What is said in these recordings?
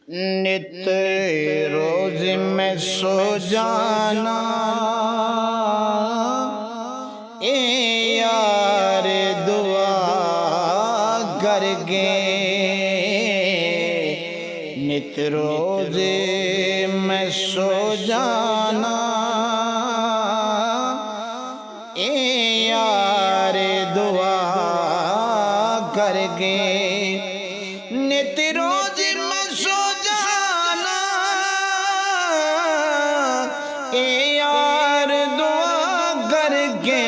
नित रोज में सो जाना ए यार दुआ करगे। नित रोज में सो जाना ए यार दुआ करगे। नित रोज में सो जाना ए यार दुआ करगे।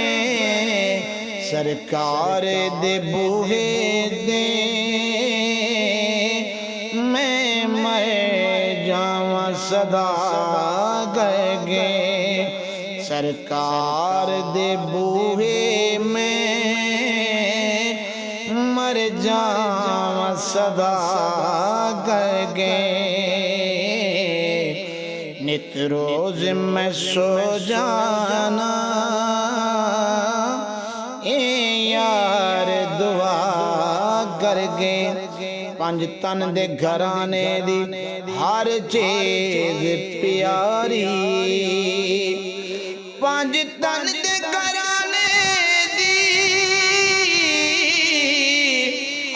सरकार दे बूहे दे मैं मर जावा सदा करगे। सरकार दे बूहे में मर जावा सदा करगे। नित रोज में सो जाना ए यार दुआ करगे। पंज तन दे घराने दी हर चीज प्यारी। पंज तन दे घराने दी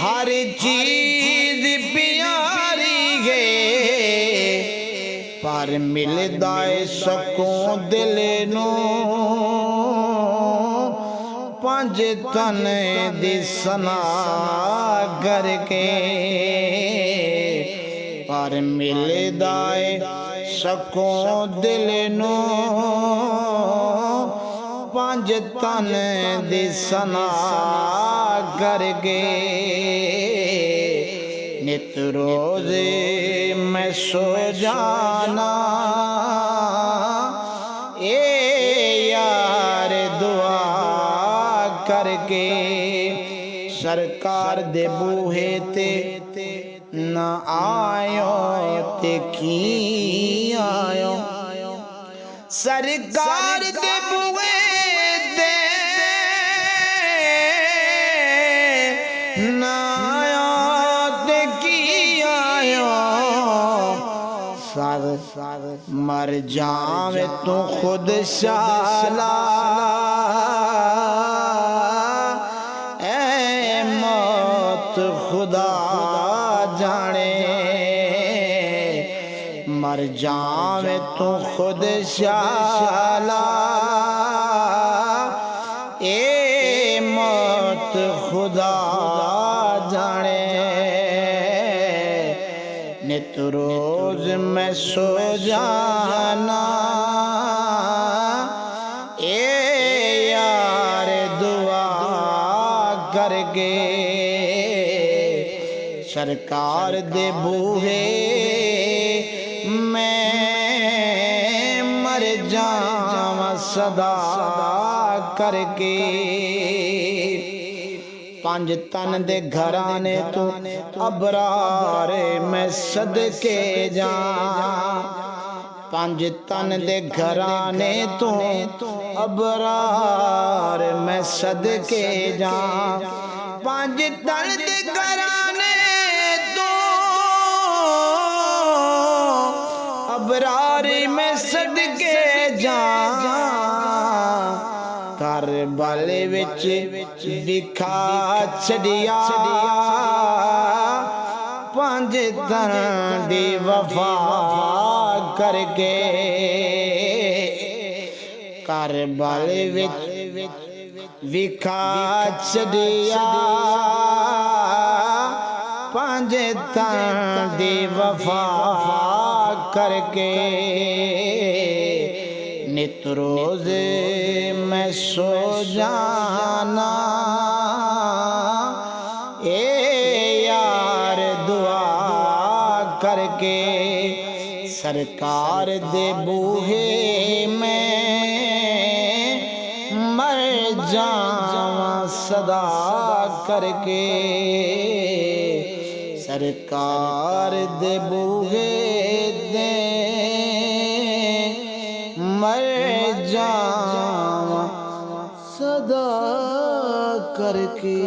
हर चीज प्यारी है। पर मिलदा है सकून दिल नू पंज तन दी सना करके। पर मिलदा है सकून दिल नू पंज तन दी सना करके। नित रोज में सो जाना ए यार दुआ करके। सरकार दे बूहे ते न आयो ते की आयो। सरकार दे बूहे ते न आयो ते की आयो। सर मर जावे तू खुद शाला ए मौत खुदा जाने। मर जावे तू खुद शाला ए मौत खुदा जाने। नित रोज में सो जाना ए यार दुआ करगे। सरकार दे बूहे मैं मर जावा सदा करके। पंज तन दे घराने तू अबरार मैं सदके जा। पंज तन दे घराने तू अबरार मैं सदके जा। पंज तन दे घराने तू अबरार मैं सदके जा। करबल विच विखा छड़िया पंज तन दी वफा करके। करबल विच विखा छड़िया पंज तन दी वफा करके। नित रोज में सो जाना ए यार दुआ करके। सरकार दे बूहे में मर जावा सदा करके। सरकार दे बूहे दे मर जावा सदा करके।